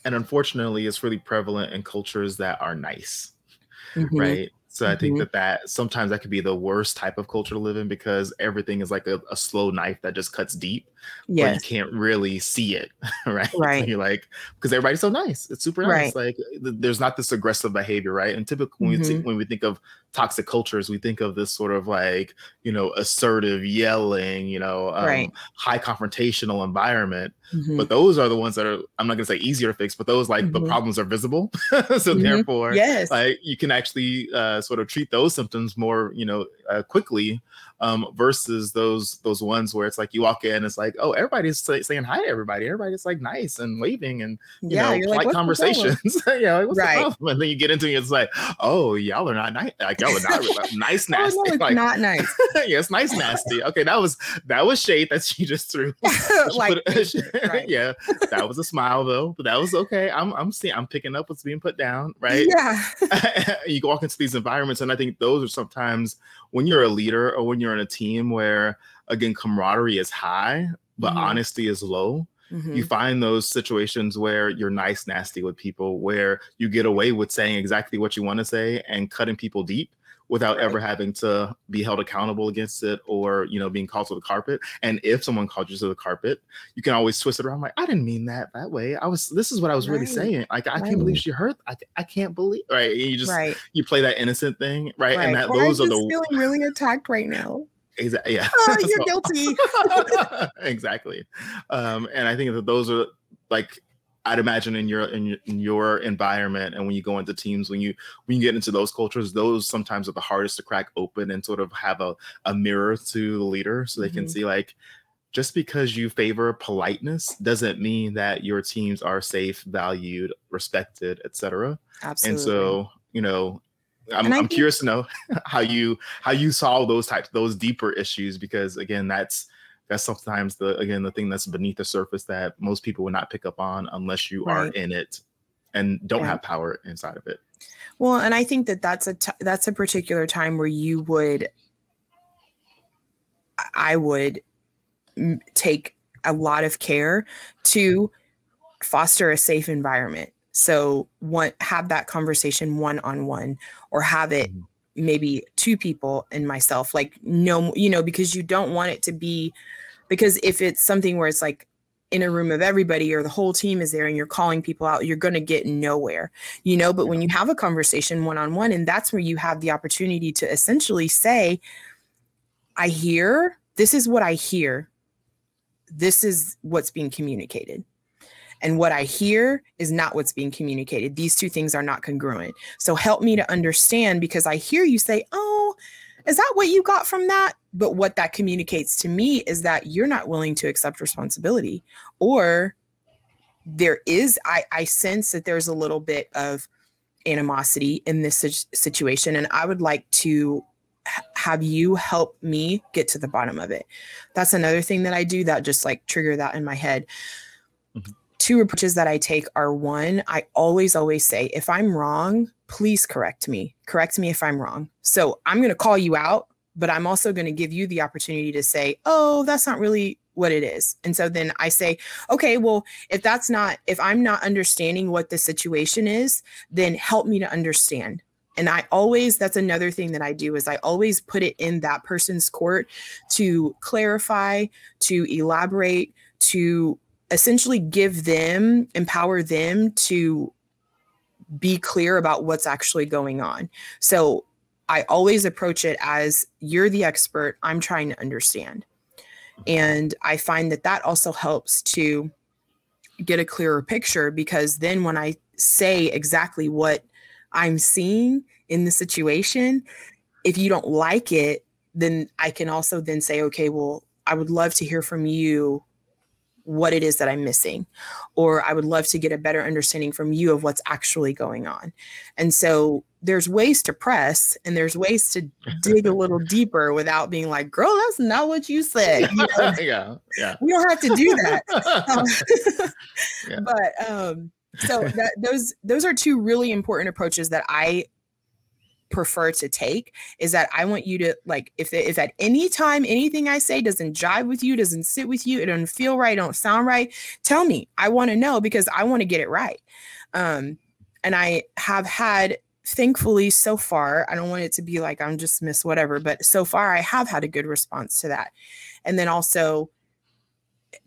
and unfortunately, it's really prevalent in cultures that are nice, right? So I think that sometimes that could be the worst type of culture to live in, because everything is like a slow knife that just cuts deep. But you can't really see it, right? So you're like, because everybody's so nice. It's super nice. Like, there's not this aggressive behavior, right? And typically when we think of toxic cultures, we think of this sort of like, assertive yelling, high confrontational environment. But those are the ones that are, I'm not going to say easier to fix, but those, like, the problems are visible. So therefore, like, you can actually sort of treat those symptoms more, quickly, versus those ones where it's like you walk in, it's like, oh, everybody's saying hi to everybody. Everybody's like nice and waving and, polite like, conversations. Like, what's the problem? And then you get into it, it's like, oh, y'all are not nice. Like, y'all are not nice, nasty. Oh, no, it's like, not nice. It's nice, nasty. Okay, that was shade that she just threw. Like, yeah, that was a smile though, but that was okay. I'm picking up what's being put down, right? Yeah. You walk into these environments, and I think those are sometimes when you're a leader or when you're in a team where, again, camaraderie is high, but honesty is low. You find those situations where you're nice, nasty with people, where you get away with saying exactly what you want to say and cutting people deep without ever having to be held accountable against it, or, being called to the carpet. And if someone called you to the carpet, you can always twist it around. Like, I didn't mean that way. This is what I was really saying. Like, I can't believe she hurt. I can't believe, right? And you just, you play that innocent thing. Right. And those are the feeling really attacked right now. Exactly. Yeah. Oh, you're guilty. Exactly. And I think that those are, like, I'd imagine in your environment, and when you go into teams, when you get into those cultures, those sometimes are the hardest to crack open and sort of have a mirror to the leader, so they can see, like, just because you favor politeness doesn't mean that your teams are safe, valued, respected, etc. Absolutely. And so, I'm curious to know how you solve those deeper issues, because again, that's sometimes the thing that's beneath the surface that most people would not pick up on unless you are in it and don't have power inside of it. Well, and I think that's a particular time where I would take a lot of care to foster a safe environment. So have that conversation one-on-one, or have it maybe two people and myself, like, no, because you don't want it to be, because if it's something where it's like in a room of everybody or the whole team is there and you're calling people out, you're going to get nowhere, but when you have a conversation one-on-one, and that's where you have the opportunity to essentially say, this is what I hear. This is what's being communicated. And what I hear is not what's being communicated. These two things are not congruent. So help me to understand, because I hear you say, oh, is that what you got from that? But what that communicates to me is that you're not willing to accept responsibility, or I sense that there's a little bit of animosity in this situation. And I would like to have you help me get to the bottom of it. That's another thing that I do that just like trigger that in my head. Mm-hmm. Two approaches that I take are, one, I always say, if I'm wrong, please correct me if I'm wrong. So I'm going to call you out, but I'm also going to give you the opportunity to say, oh, that's not really what it is. And so then I say, okay, well, if I'm not understanding what the situation is, then help me to understand. And that's another thing that I do, is I always put it in that person's court to clarify, to elaborate, to essentially empower them to be clear about what's actually going on. So I always approach it as, you're the expert, I'm trying to understand. And I find that also helps to get a clearer picture, because then when I say exactly what I'm seeing in the situation, if you don't like it, then I can also then say, okay, well, I would love to hear from you what it is that I'm missing, or I would love to get a better understanding from you of what's actually going on. And so there's ways to press, and there's ways to dig a little deeper without being like, girl, that's not what you said. You know? Yeah. We don't have to do that. So those are two really important approaches that I prefer to take, is that I want you to, like, if at any time anything I say doesn't jive with you, doesn't sit with you, it doesn't feel right, don't sound right, tell me. I want to know, because I want to get it right. And I have had, thankfully so far, I don't want it to be like I'm just miss whatever, but so far I have had a good response to that. And then also,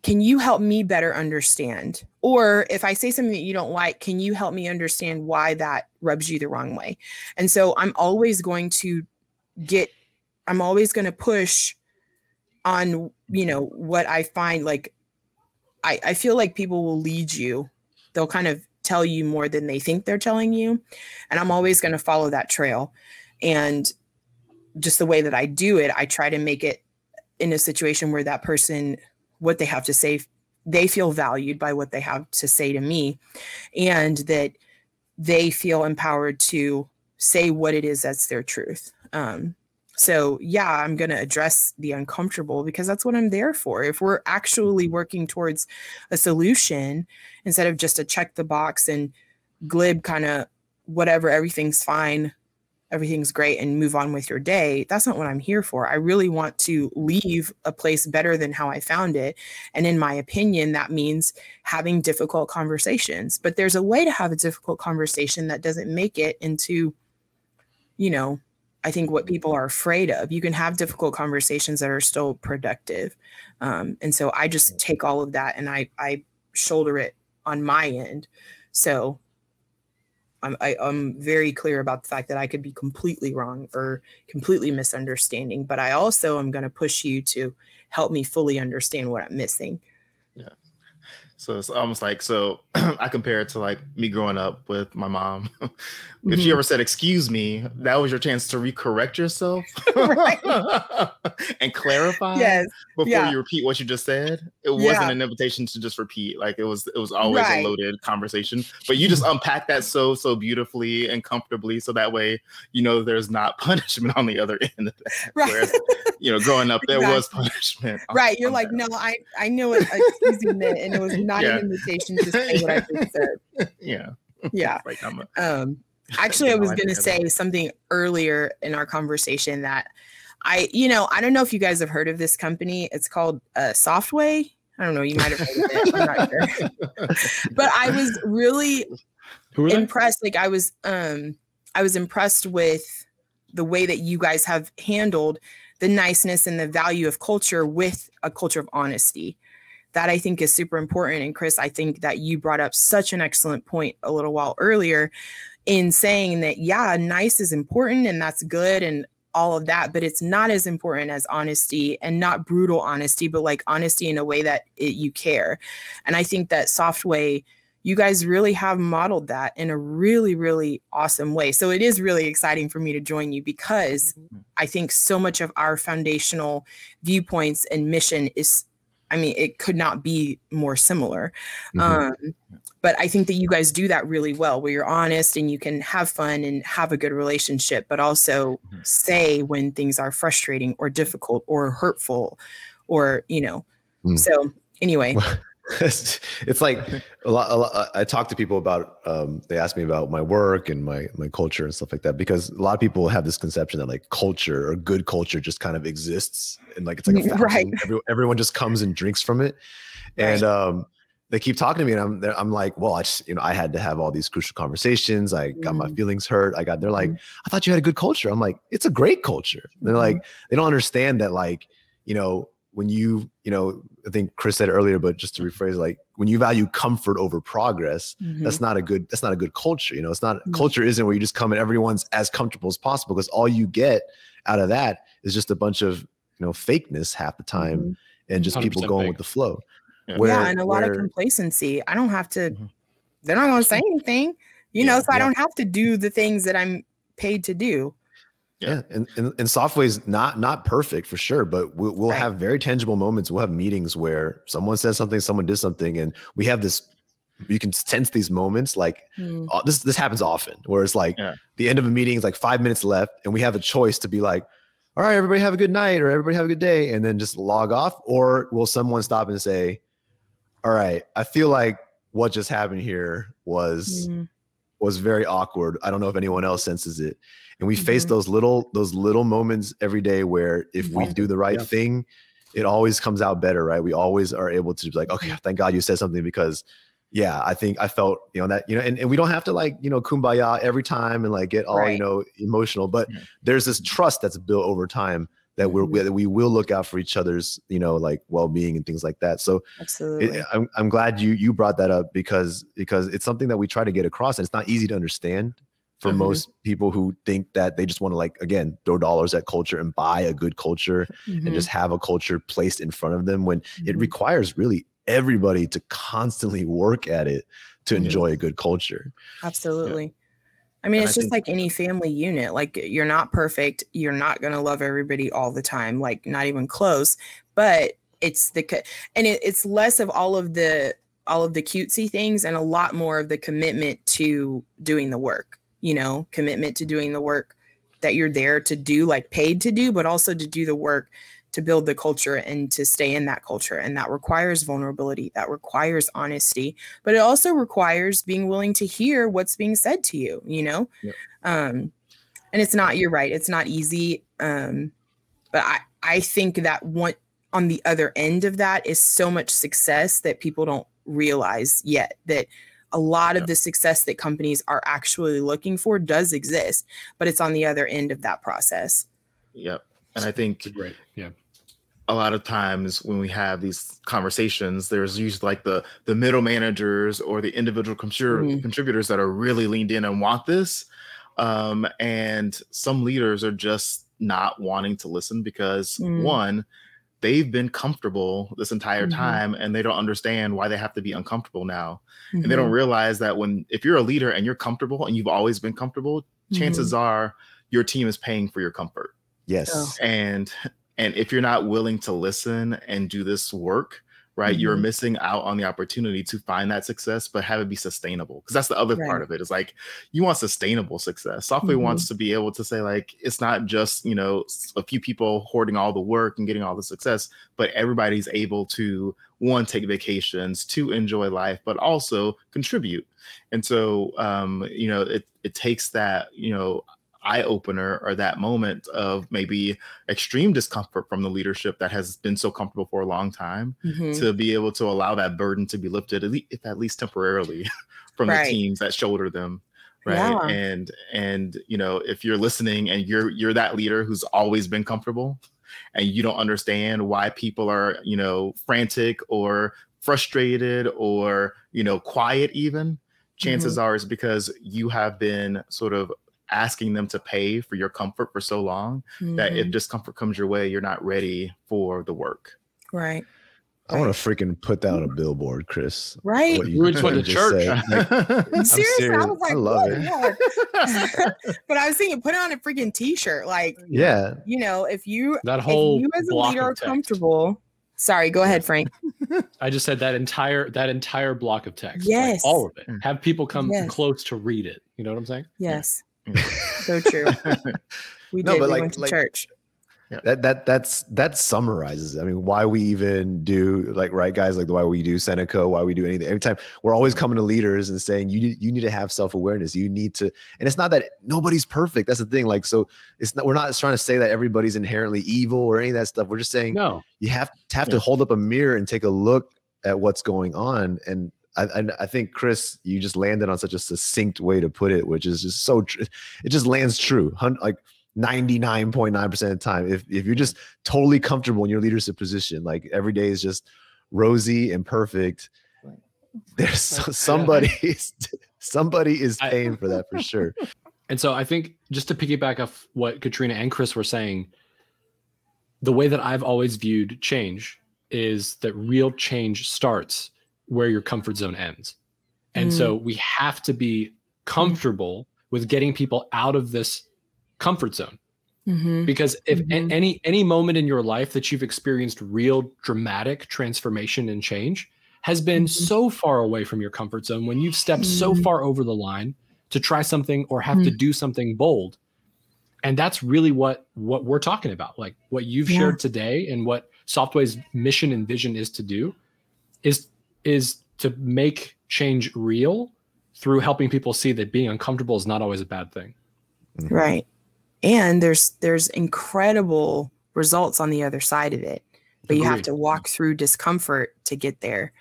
can you help me better understand? Or if I say something that you don't like, can you help me understand why that rubs you the wrong way? And so I'm always going to push on, what I find. Like, I feel like people will lead you. They'll kind of tell you more than they think they're telling you. And I'm always going to follow that trail. And just the way that I do it, I try to make it in a situation where that person, what they have to say, they feel valued by what they have to say to me, and that they feel empowered to say what it is that's their truth. So yeah, I'm going to address the uncomfortable, because that's what I'm there for. If we're actually working towards a solution, instead of just a check the box and glib kind of whatever, everything's fine, everything's great, and move on with your day, that's not what I'm here for. I really want to leave a place better than how I found it. And in my opinion, that means having difficult conversations. But there's a way to have a difficult conversation that doesn't make it into, I think what people are afraid of. You can have difficult conversations that are still productive. And so I just take all of that and I shoulder it on my end. So I'm very clear about the fact that I could be completely wrong or completely misunderstanding, but I also am going to push you to help me fully understand what I'm missing. Yeah. So it's almost like, I compare it to like me growing up with my mom. If she ever said, excuse me, that was your chance to recorrect yourself and clarify before you repeat what you just said. It wasn't an invitation to just repeat. Like it was always a loaded conversation, but you just unpack that so beautifully and comfortably. So that way, there's not punishment on the other end of that. Right. Whereas, growing up, there was punishment. Right. You're like, no, I know what excuse me meant, and it was not an invitation to say what I just said. Yeah. Like actually, I was going to say something earlier in our conversation that I don't know if you guys have heard of this company. It's called Softway. I don't know. You might have heard of it. I'm not sure. But I was really impressed. Like I was impressed with the way that you guys have handled the niceness and the value of culture with a culture of honesty. That I think is super important. And Chris, I think that you brought up such an excellent point a little while earlier in saying that, nice is important and that's good and all of that, but it's not as important as honesty, and not brutal honesty, but like honesty in a way that you care. And I think that Softway you guys really have modeled that in a really, really awesome way. So it is really exciting for me to join you, because I think so much of our foundational viewpoints and mission is, I mean, it could not be more similar. But I think that you guys do that really well, where you're honest and you can have fun and have a good relationship, but also say when things are frustrating or difficult or hurtful or, you know. So anyway. It's like a lot. I talk to people about, they ask me about my work and my culture and stuff like that, because a lot of people have this conception that like culture or good culture just kind of exists, and like it's like a fountain. Right. Everyone just comes and drinks from it. And they keep talking to me, and I'm like, well, I had to have all these crucial conversations. I got my feelings hurt. They're like, I thought you had a good culture. I'm like, it's a great culture. They're like, they don't understand that, like, you know, when I think Chris said it earlier, but just to rephrase, like when you value comfort over progress, that's not a good culture. You know, it's not, culture isn't where you just come and everyone's as comfortable as possible, because all you get out of that is just a bunch of, you know, fakeness half the time, and just people going with the flow. And a lot of complacency. I don't have to, they're not going to say anything, you know, so I don't have to do the things that I'm paid to do. And Softwave's not perfect for sure, but we'll have very tangible moments. We'll have meetings where someone says something, someone did something, and we have this, you can sense these moments, like this happens often, where it's like the end of a meeting is like 5 minutes left, and we have a choice to be like, all right, everybody have a good night, or everybody have a good day, and then just log off. Or will someone stop and say, all right, I feel like what just happened here was very awkward. I don't know if anyone else senses it. And we face those little moments every day where if we do the right thing, it always comes out better, right? We always are able to be like, okay, thank God you said something, because I think I felt, you know, that, you know, and we don't have to, like, you know, kumbaya every time and like get all, you know, emotional, but there's this trust that's built over time that we will look out for each other's, you know, like well-being and things like that. So I'm glad you brought that up, because it's something that we try to get across, and it's not easy to understand for most people who think that they just want to, like, again, throw dollars at culture and buy a good culture and just have a culture placed in front of them, when it requires really everybody to constantly work at it to enjoy a good culture. Absolutely. I mean, it's just like any family unit. Like, you're not perfect. You're not going to love everybody all the time, like not even close. But it's it's less of all of the cutesy things and a lot more of the commitment to doing the work, you know, commitment to doing the work that you're there to do, like paid to do, but also to do the work to build the culture and to stay in that culture. And that requires vulnerability, that requires honesty, but it also requires being willing to hear what's being said to you, you know? And it's not, you're right, it's not easy. But I think that on the other end of that is so much success that people don't realize yet, that a lot of the success that companies are actually looking for does exist, but it's on the other end of that process. Yep. And I think a lot of times when we have these conversations, there's usually like the middle managers or the individual contributors that are really leaned in and want this. And some leaders are just not wanting to listen because one, they've been comfortable this entire time and they don't understand why they have to be uncomfortable now. And they don't realize that if you're a leader and you're comfortable and you've always been comfortable, chances are your team is paying for your comfort. Yes. And if you're not willing to listen and do this work, right, you're missing out on the opportunity to find that success, but have it be sustainable. Because that's the other part of it, is like, you want sustainable success. Software wants to be able to say, like, it's not just, you know, a few people hoarding all the work and getting all the success, but everybody's able to, one, take vacations, two, enjoy life, but also contribute. And so, you know, it takes that, you know, eye opener or that moment of maybe extreme discomfort from the leadership that has been so comfortable for a long time to be able to allow that burden to be lifted, at least temporarily, from the teams that shoulder them. Right. And, you know, if you're listening and you're that leader who's always been comfortable and you don't understand why people are, you know, frantic or frustrated or, you know, quiet even, chances are it's because you have been sort of asking them to pay for your comfort for so long that if discomfort comes your way, you're not ready for the work. Right. I want to freaking put that on a billboard, Chris. Right? We just went to church. Seriously, I was like, I love it. But I was thinking, put it on a freaking t-shirt. Like, yeah, you know, if you That whole if you as a block leader of are text. comfortable. Sorry, go ahead, Frank. I just said that entire block of text. Yes. Like, all of it. Have people come Yes. close to read it. You know what I'm saying? Yes. So true. We went to church. that summarizes. I mean, why we even do, like, right, guys, like why we do Seneca, why we do anything. Every time we're always coming to leaders and saying you need to have self-awareness. You need to, and it's not that nobody's perfect. That's the thing. Like, so it's not, we're not trying to say that everybody's inherently evil or any of that stuff. We're just saying No. you have to hold up a mirror and take a look at what's going on. And I think, Chris, you just landed on such a succinct way to put it, which is just so true. It just lands true. Like 99.9% of the time, if you're just totally comfortable in your leadership position, like every day is just rosy and perfect, there's somebody is paying for that for sure. And so I think, just to piggyback off what Katrina and Chris were saying, the way that I've always viewed change is that real change starts where your comfort zone ends. And so we have to be comfortable with getting people out of this comfort zone. Because if any moment in your life that you've experienced real dramatic transformation and change has been so far away from your comfort zone, when you've stepped so far over the line to try something or have to do something bold. And that's really what we're talking about. Like what you've shared today and what Softway's mission and vision is to do is to make change real through helping people see that being uncomfortable is not always a bad thing. Right. And there's incredible results on the other side of it, but you have to walk through discomfort to get there.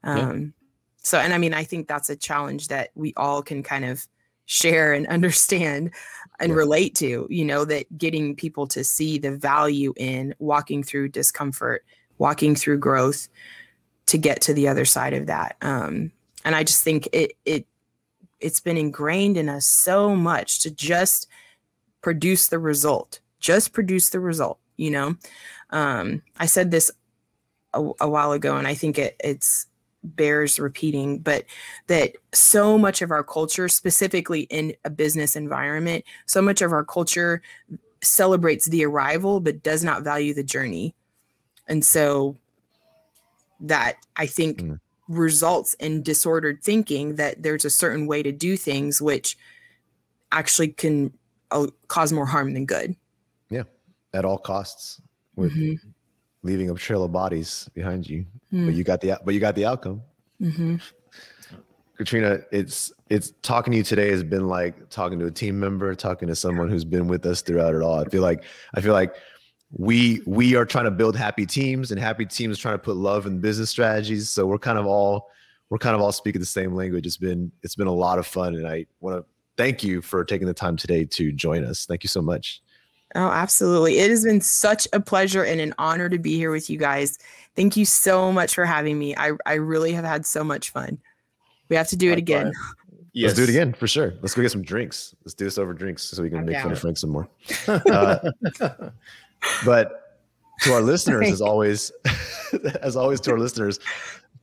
So, and I mean, I think that's a challenge that we all can kind of share and understand and relate to, you know, that getting people to see the value in walking through discomfort, walking through growth to get to the other side of that. And I just think it's been ingrained in us so much to just produce the result, you know? I said this a while ago, and I think it's bears repeating, but that so much of our culture, specifically in a business environment, so much of our culture celebrates the arrival, but does not value the journey. And so that, I think, results in disordered thinking that there's a certain way to do things, which actually can cause more harm than good. Yeah, at all costs, with leaving a trail of bodies behind you. But you got the outcome. Katrina, it's talking to you today has been like talking to a team member, talking to someone who's been with us throughout it all. I feel like we are trying to build happy teams, and happy teams trying to put love in business strategies. So we're kind of all speaking the same language. It's been a lot of fun, and I want to thank you for taking the time today to join us. Thank you so much. Oh, absolutely. It has been such a pleasure and an honor to be here with you guys. Thank you so much for having me. I really have had so much fun. We have to do it again. Yes. Let's do it again for sure. Let's go get some drinks. Let's do this over drinks so we can make fun of Frank some more. But to our listeners, as always to our listeners,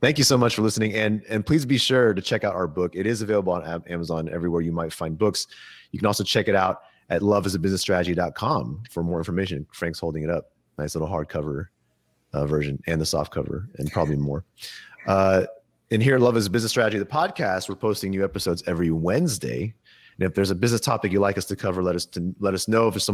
thank you so much for listening. And please be sure to check out our book. It is available on Amazon, everywhere you might find books. You can also check it out at loveisabusinessstrategy.com for more information. Frank's holding it up. Nice little hardcover version and the soft cover and probably more. And here at Love is a Business Strategy, the podcast, we're posting new episodes every Wednesday. And if there's a business topic you'd like us to cover, let us know. If there's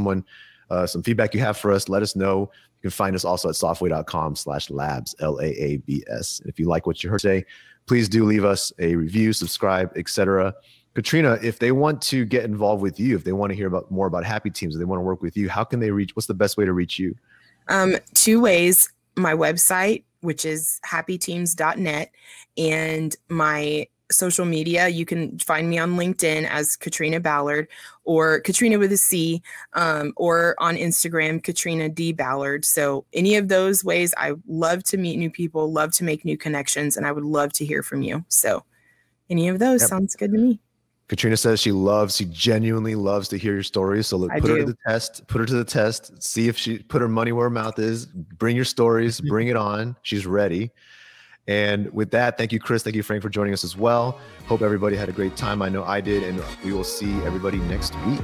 some feedback you have for us, let us know. You can find us also at softway.com/labs, LAABS. And if you like what you heard today, please do leave us a review, subscribe, etc. Katrina, if they want to get involved with you, if they want to hear more about Happy Teams, if they want to work with you, how can they reach? What's the best way to reach you? 2 ways. My website, which is happyteams.net, and my social media. You can find me on LinkedIn as Catrina Ballard, or Katrina with a C, or on Instagram, Catrina D Ballard. So any of those ways, I love to meet new people, love to make new connections, and I would love to hear from you. So any of those sounds good to me. Katrina says she genuinely loves to hear your stories. So put her to the test, see if she put her money where her mouth is. Bring your stories, bring it on. She's ready. And with that, thank you, Chris. Thank you, Frank, for joining us as well. Hope everybody had a great time. I know I did. And we will see everybody next week.